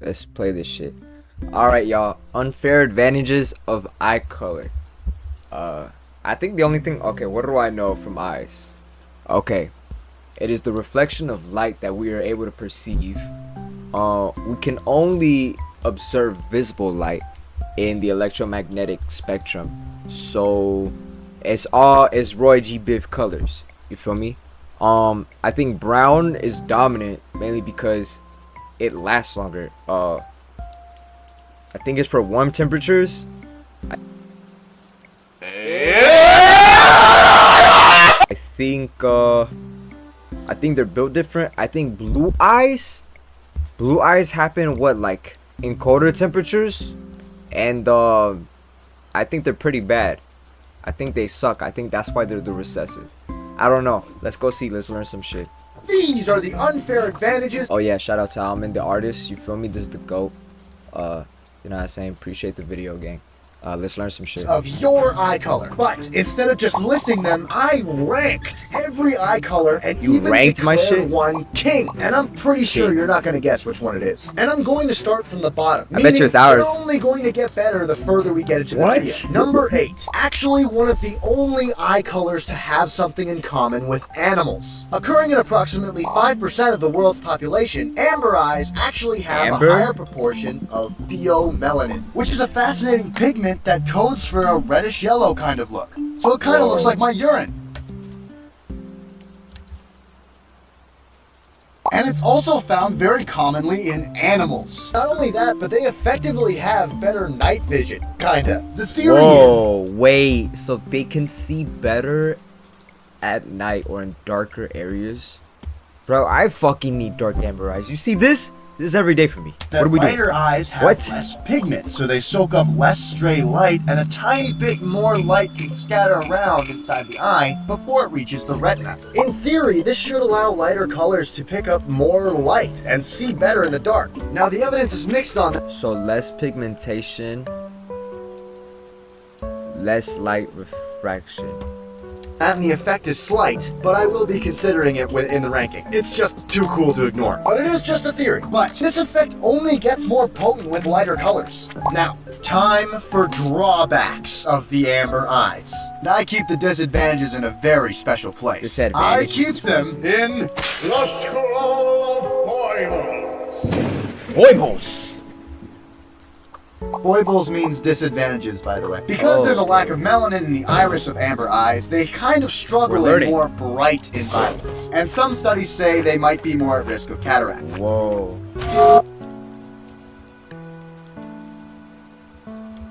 Let's play this shit. Alright, y'all. Unfair advantages of eye color. I think the only thing... Okay, what do I know from eyes? Okay. It is the reflection of light that we are able to perceive. We can only observe visible light in the electromagnetic spectrum. So, it's Roy G. Biv colors. You feel me? I think brown is dominant mainly because it lasts longer. I think it's for warm temperatures. I think they're built different. I think blue eyes happen what, like in colder temperatures, and I think they're pretty bad. I think they suck. I think that's why they're the recessive. I don't know. Let's go see. Let's learn some shit. These are the unfair advantages. Oh yeah, shout out to Alman, the artist. You feel me? This is the GOAT. You know what I'm saying? Appreciate the video, gang. Let's learn some shit. Of your eye color. But instead of just listing them, I ranked every eye color and even ranked my shit? one king. And I'm pretty sure you're not going to guess which one it is. And I'm going to start from the bottom. I bet you it's ours. It's only going to get better the further we get into this video. Number 8. Actually one of the only eye colors to have something in common with animals. Occurring in approximately 5% of the world's population, amber eyes actually have a higher proportion of pheomelanin, which is a fascinating pigment that codes for a reddish yellow kind of look. So it kind of looks like my urine. And it's also found very commonly in animals. Not only that, but they effectively have better night vision, kinda. The theory is... wait, so they can see better at night or in darker areas? Bro, I fucking need dark amber eyes. You see this? This is every day for me. What are we doing? Lighter eyes have less pigment, so they soak up less stray light, and a tiny bit more light can scatter around inside the eye before it reaches the retina. In theory, this should allow lighter colors to pick up more light and see better in the dark. Now, the evidence is mixed on this. So less pigmentation, less light refraction. And the effect is slight, but I will be considering it in the ranking. It's just too cool to ignore. But it is just a theory. But this effect only gets more potent with lighter colors. Now, time for drawbacks of the amber eyes. I keep the disadvantages in a very special place. I keep them in the Scroll of Foibles. Foibles! Foibles means disadvantages, by the way. Because there's a lack of melanin in the iris of amber eyes, they kind of struggle in more bright environments. And some studies say they might be more at risk of cataracts. Whoa.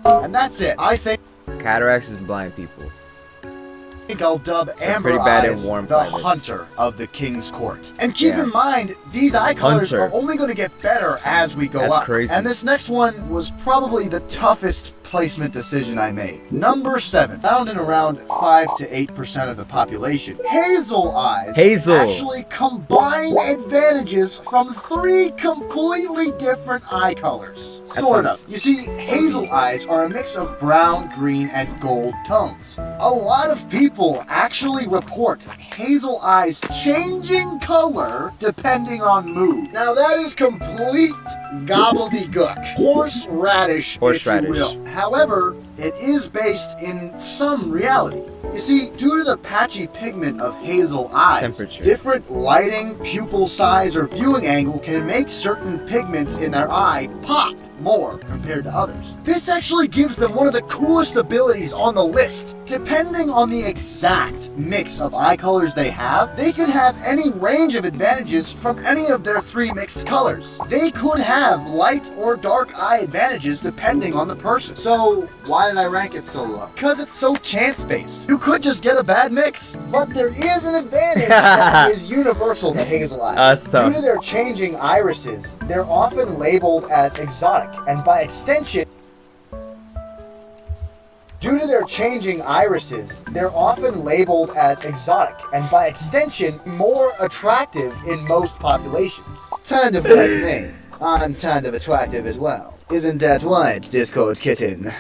And that's it. I think cataracts is blind people. I'll dub amber eyes the hunter of the king's court. And keep in mind, these eye colors are only going to get better as we go up. That's crazy. And this next one was probably the toughest placement decision I made. Number 7, found in around 5 to 8% of the population. Hazel eyes actually combine advantages from 3 completely different eye colors. Sort of. You see, hazel eyes are a mix of brown, green, and gold tones. A lot of people actually report hazel eyes changing color depending on mood. Now that is complete gobbledygook. Horseradish, if you will. However, it is based in some reality. You see, due to the patchy pigment of hazel eyes, different lighting, pupil size, or viewing angle can make certain pigments in their eye pop more compared to others. This actually gives them one of the coolest abilities on the list. Depending on the exact mix of eye colors they have, they could have any range of advantages from any of their 3 mixed colors. They could have light or dark eye advantages depending on the person. So, why did I rank it so low? Because it's so chance-based. You could just get a bad mix, but there is an advantage that is universal to hazel eyes. Due to their changing irises, they're often labeled as exotic, and by extension, due to their changing irises, they're often labeled as exotic, and by extension, more attractive in most populations. Kind of like me. I'm kind of attractive as well. Isn't that right, Discord kitten?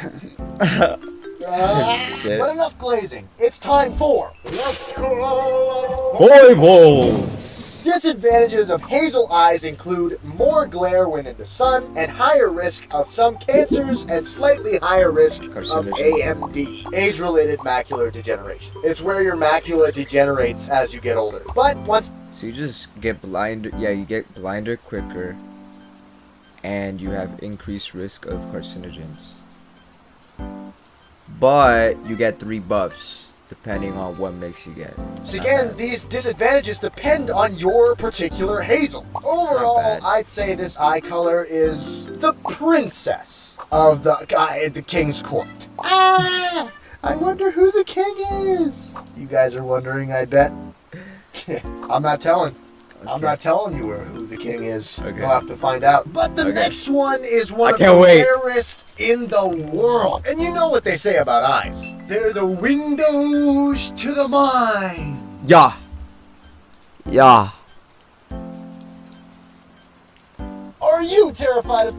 But enough glazing. It's time for the Scroll of Foibles. Disadvantages of hazel eyes include more glare when in the sun and higher risk of some cancers and slightly higher risk of AMD, age-related macular degeneration. It's where your macula degenerates as you get older. But once... So you just get blinder, yeah, you get blinder quicker, and you have increased risk of carcinogens. But you get 3 buffs depending on what mix you get. So again, these disadvantages depend on your particular hazel. Overall, I'd say this eye color is the princess of the king's court. Ah! I wonder who the king is. You guys are wondering, I bet. I'm not telling. Okay. I'm not telling you who the king is. Okay. You'll have to find out. But the next one is one of the rarest in the world. And you know what they say about eyes. They're the windows to the mind. Yeah. Yeah. Are you terrified of...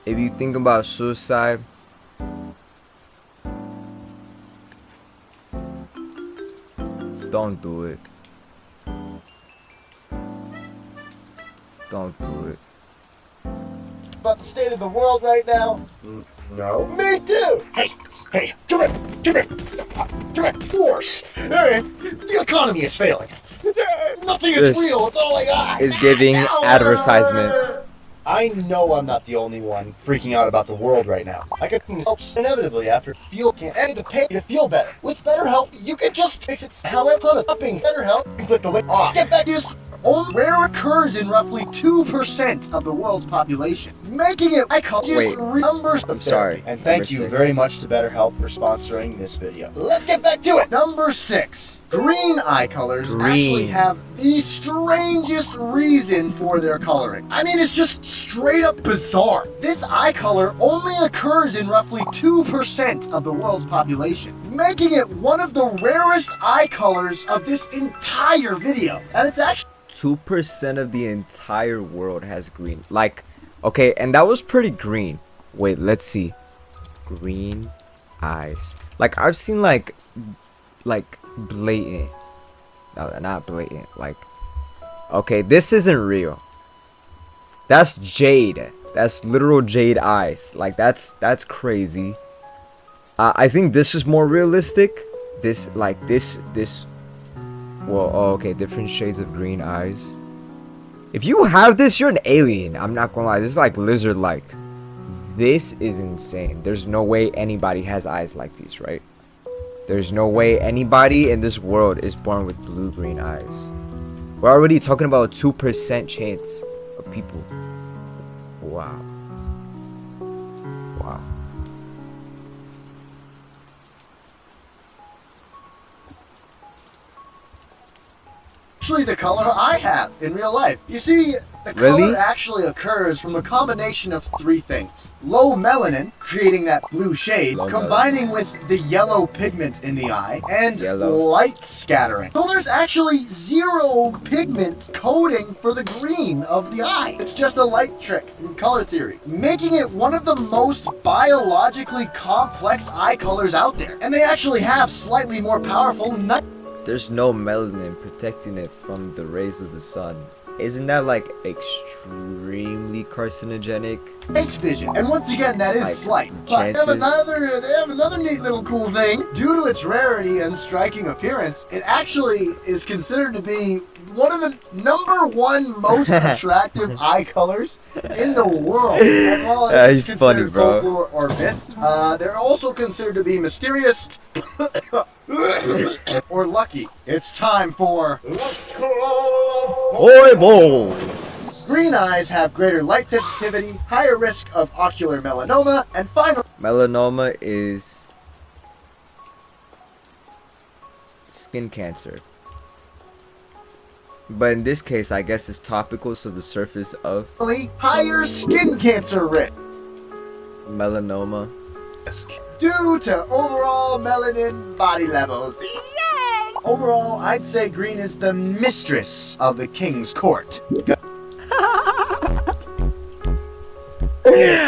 If you think about suicide, don't do it. Don't do it. About the state of the world right now? No. Me too! Hey, come here! Force! Hey, the economy is failing. Nothing is real, it's all I got. Is giving advertisement. I know I'm not the only one freaking out about the world right now. I could help inevitably after and the pain to feel better. With BetterHelp, you can just fix it. However, upping BetterHelp, you click the link off. Get back to this. Only rare occurs in roughly 2% of the world's population, making it numbers. I'm sorry. And thank you very much to BetterHelp for sponsoring this video. Let's get back to it. Number 6. Green eye colors actually have the strangest reason for their coloring. I mean, it's just straight up bizarre. This eye color only occurs in roughly 2% of the world's population, making it one of the rarest eye colors of this entire video. And it's actually 2% of the entire world has green. Like, okay, and that was pretty green. Wait, let's see. Green eyes. Like, I've seen like blatant. No, not blatant. Like, okay, this isn't real. That's jade. That's literal jade eyes. Like, that's crazy. I think this is more realistic. This well, oh, okay, different shades of green eyes. If you have this, you're an alien. I'm not gonna lie, this is like lizard-like. This is insane. There's no way anybody has eyes like these, right? There's no way anybody in this world is born with blue-green eyes. We're already talking about a 2% chance of people. Wow. Wow. actually the color I have in real life. You see, the color actually occurs from a combination of 3 things. Low melanin, creating that blue shade, combining with the yellow pigment in the eye, and light scattering. So there's actually 0 pigment coding for the green of the eye. It's just a light trick in color theory, making it one of the most biologically complex eye colors out there. And they actually have slightly more powerful night. There's no melanin protecting it from the rays of the sun. Isn't that like extremely carcinogenic? Night vision, and once again, that is like, slight. But they have another neat little cool thing. Due to its rarity and striking appearance, it actually is considered to be one of the #1 most attractive eye colors in the world. And while it is considered folklore or myth, they're also considered to be mysterious or lucky. It's time for Horribles! Green eyes have greater light sensitivity, higher risk of ocular melanoma, and finally, melanoma is skin cancer. But in this case, I guess it's topical, so the surface of higher skin cancer risk. Melanoma. Due to overall melanin body levels. Yay! Overall, I'd say green is the mistress of the king's court.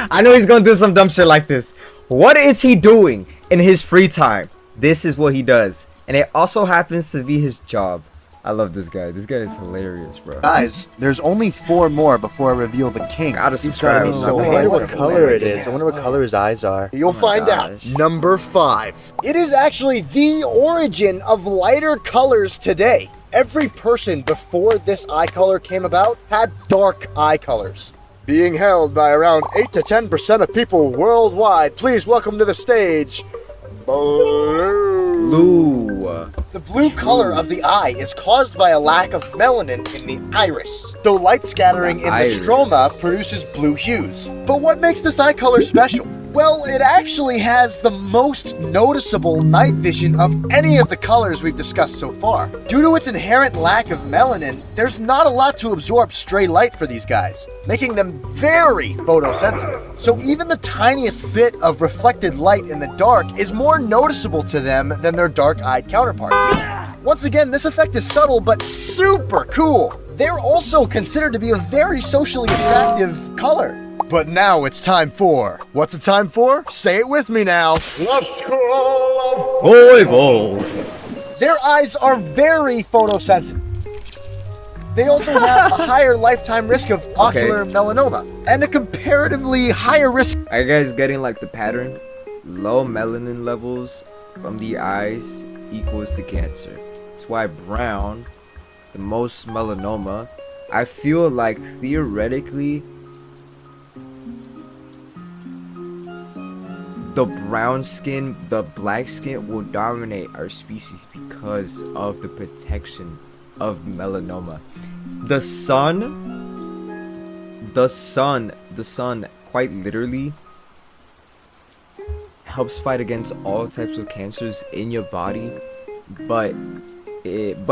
I know he's gonna do some dumb shit like this. What is he doing in his free time? This is what he does. And it also happens to be his job. I love this guy. This guy is hilarious, bro. Guys, there's only 4 more before I reveal the king. Gotta He's subscribe. gotta be so Oh, handsome. I wonder what color it is. I wonder what color his eyes are. You'll find out. gosh. Number 5. It is actually the origin of lighter colors today. Every person before this eye color came about had dark eye colors. Being held by around 8 to 10% of people worldwide, please welcome to the stage, Blue. Blue. The blue color of the eye is caused by a lack of melanin in the iris. So light scattering in the Iris. stroma produces blue hues. But what makes this eye color special? Well, it actually has the most noticeable night vision of any of the colors we've discussed so far. Due to its inherent lack of melanin, there's not a lot to absorb stray light for these guys, making them very photosensitive. So even the tiniest bit of reflected light in the dark is more noticeable to them than their dark-eyed counterparts. Once again, this effect is subtle but super cool. They're also considered to be a very socially attractive color. But now it's time for... What's it time for? Say it with me now. The Scroll of... Their eyes are very photosensitive. They also have a higher lifetime risk of ocular melanoma and a comparatively higher risk... Are you guys getting like the pattern? Low melanin levels from the eyes equals to cancer. That's why brown, the most melanoma, I feel like theoretically the brown skin, the black skin will dominate our species because of the protection of melanoma. The sun quite literally helps fight against all types of cancers in your body, but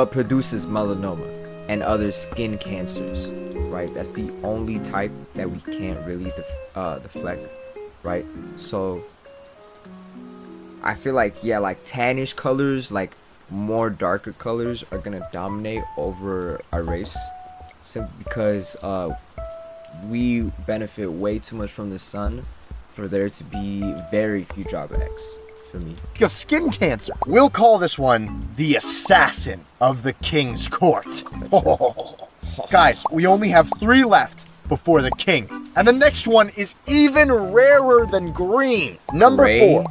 produces melanoma and other skin cancers, right? That's the only type that we can't really deflect, right? So I feel like, yeah, like tannish colors, like more darker colors are gonna dominate over our race, simply because we benefit way too much from the sun for there to be very few drawbacks for me. of skin cancer. We'll call this one the assassin of the king's court. Guys, we only have 3 left before the king. And the next one is even rarer than green. Number Gray? 4,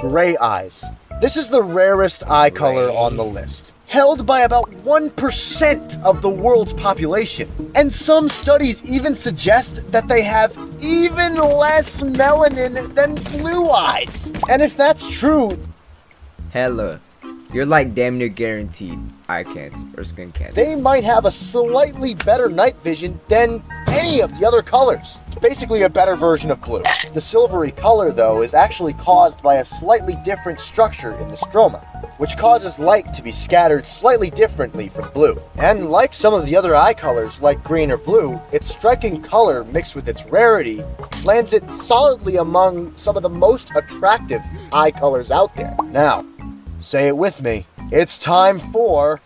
gray eyes. This is the rarest eye color on the list, held by about 1% of the world's population. And some studies even suggest that they have even less melanin than blue eyes. And if that's true, Hella, you're like damn near guaranteed eye cancer or skin cancer. they might have a slightly better night vision than any of the other colors. It's basically a better version of blue. The silvery color, though, is actually caused by a slightly different structure in the stroma, which causes light to be scattered slightly differently from blue. And like some of the other eye colors, like green or blue, its striking color mixed with its rarity lands it solidly among some of the most attractive eye colors out there. Now, say it with me. It's time for...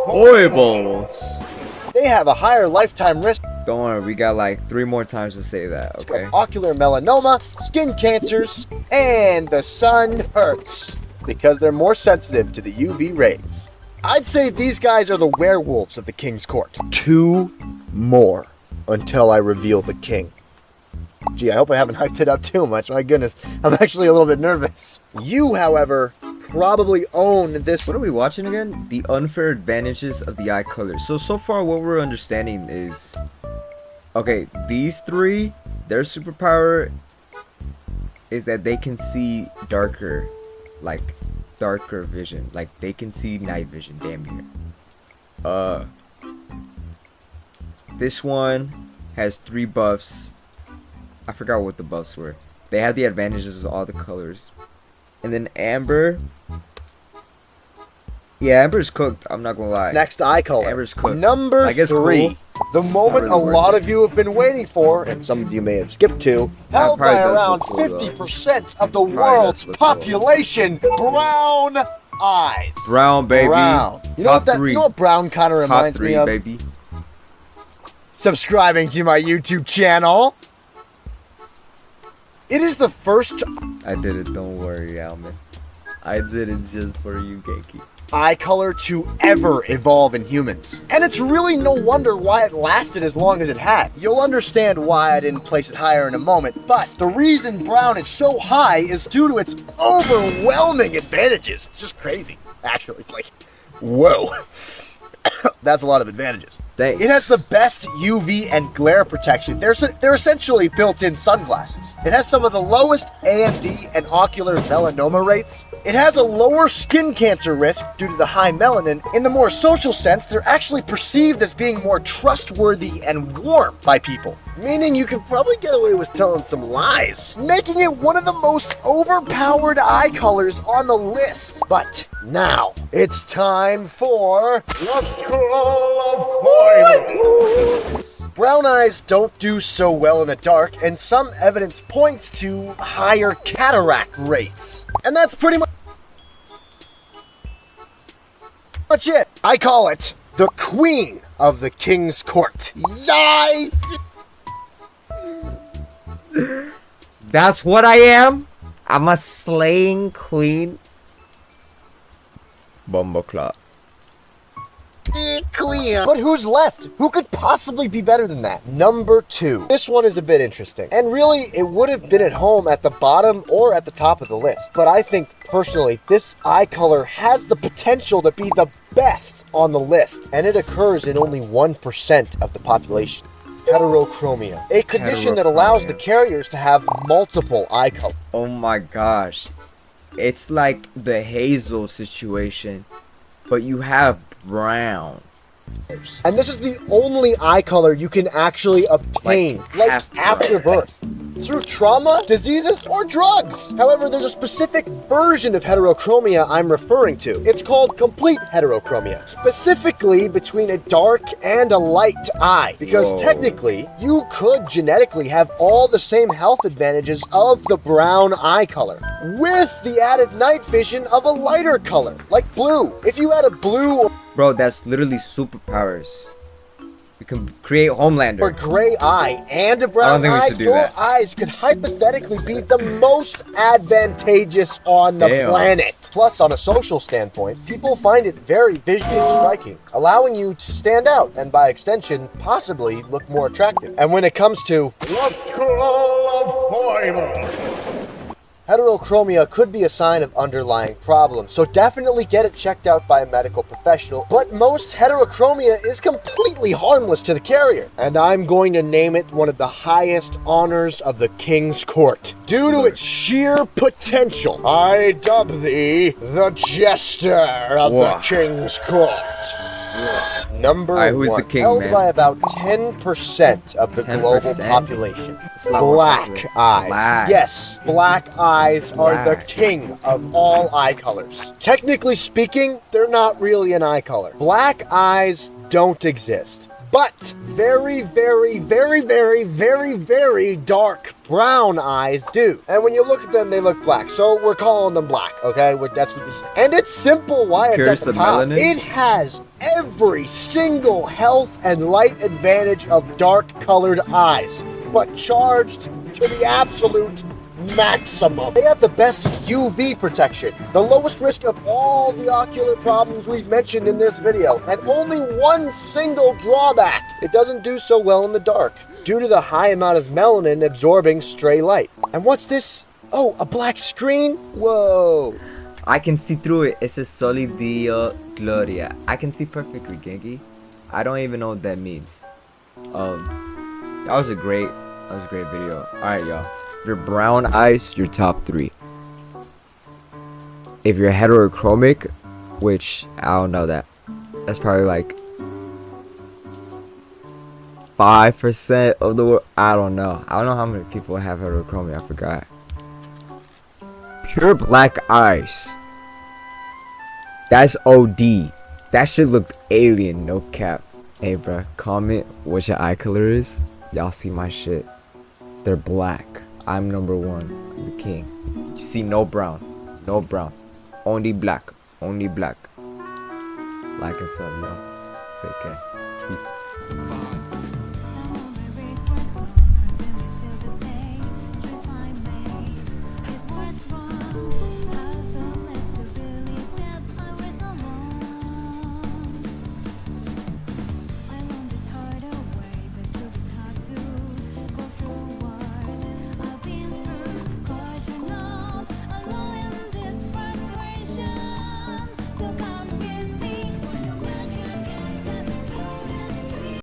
Foibles. They have a higher lifetime risk Don't worry, we got like 3 more times to say that, okay? of ocular melanoma, skin cancers, and the sun hurts because they're more sensitive to the UV rays. I'd say these guys are the werewolves of the king's court. 2 more until I reveal the king. Gee, I hope I haven't hyped it up too much. My goodness, I'm actually a little bit nervous. You, however, probably own this. What are we watching again? The unfair advantages of the eye color. So far what we're understanding is, okay, these 3, their superpower is that they can see darker, like darker vision. Like they can see night vision, damn near. This one has 3 buffs. I forgot what the buffs were. They have the advantages of all the colors. And then Amber. Yeah, Amber's cooked. I'm not gonna lie. Next eye color. Amber's cooked. Number Like, it's 3. cool. The moment really a worth lot it. of you have been waiting for, and some of you may have skipped to, held probably by does around look cool, though. 50% of the Probably world's does look cool. population, brown eyes. Brown, baby. Brown. You know, Top what 3. you know what brown kind of Top reminds 3, me of? baby. Subscribing to my YouTube channel. It is the first I did it. Don't worry, Alman. I did it just for you, Genki. eye color to ever evolve in humans. And it's really no wonder why it lasted as long as it had. You'll understand why I didn't place it higher in a moment, but the reason brown is so high is due to its overwhelming advantages. It's just crazy. Actually, it's like, whoa. That's a lot of advantages. Thanks. It has the best UV and glare protection. They're essentially built-in sunglasses. It has some of the lowest AMD and ocular melanoma rates. It has a lower skin cancer risk due to the high melanin. In the more social sense, they're actually perceived as being more trustworthy and warm by people, meaning you could probably get away with telling some lies, making it one of the most overpowered eye colors on the list. But now, it's time for the Scroll of Foibles. Brown eyes don't do so well in the dark, and some evidence points to higher cataract rates. And that's pretty much it. I call it the Queen of the King's Court. Yes! That's what I am. I'm a slaying queen. Bumbleclot. Queen. But who's left? Who could possibly be better than that? Number 2. This one is a bit interesting. And really, it would have been at home at the bottom or at the top of the list. But I think, personally, this eye color has the potential to be the best on the list. And it occurs in only 1% of the population. Heterochromia. A condition that allows the carriers to have multiple eye colors. Oh my gosh. It's like the Hazel situation, but you have brown. And this is the only eye color you can actually obtain, like after birth, through trauma, diseases, or drugs. However, there's a specific version of heterochromia I'm referring to. It's called complete heterochromia, specifically between a dark and a light eye, because technically, you could genetically have all the same health advantages of the brown eye color, with the added night vision of a lighter color, like blue. If you had a blue Bro, that's literally superpowers. We can create Homelander. or gray eye and a brown eye, your eyes could hypothetically be the most advantageous on the planet. Plus, on a social standpoint, people find it very visually striking, allowing you to stand out and, by extension, possibly look more attractive. And when it comes to the Scroll of Foibles, heterochromia could be a sign of underlying problems, so definitely get it checked out by a medical professional. But most heterochromia is completely harmless to the carrier, and I'm going to name it one of the highest honors of the King's Court. Due to its sheer potential, I dub thee the Jester of the King's Court. Number 1, the king, held man? by about 10% of the global 10%? population. not Black worth it. eyes. Black. Yes, black eyes are the Black. king of all eye colors. Technically speaking, they're not really an eye color. Black eyes don't exist. But very, very, very, very, very, very dark brown eyes do. And when you look at them, they look black. So we're calling them black, okay? And it's simple why it's Curious at the of top. melanin? It has every single health and light advantage of dark colored eyes, but charged to the absolute maximum. They have the best UV protection, the lowest risk of all the ocular problems we've mentioned in this video, and only one single drawback: it doesn't do so well in the dark due to the high amount of melanin absorbing stray light. And what's this? Oh, a black screen? Whoa. I can see through it. It says Soli Dio Gloria. I can see perfectly, Genki. I don't even know what that means. That was a great video. Alright, y'all. If you're brown eyes, you're top 3. If you're heterochromic, which I don't know that's probably like 5% of the world. I don't know how many people have heterochromia. I forgot. Pure black eyes. That's OD. That shit looked alien, no cap. Hey, bruh, comment what your eye color is. Y'all see my shit. They're black. I'm number 1, the king. You see no brown. No brown. Only black. Only black. Like and sub, yo. Take care. Peace.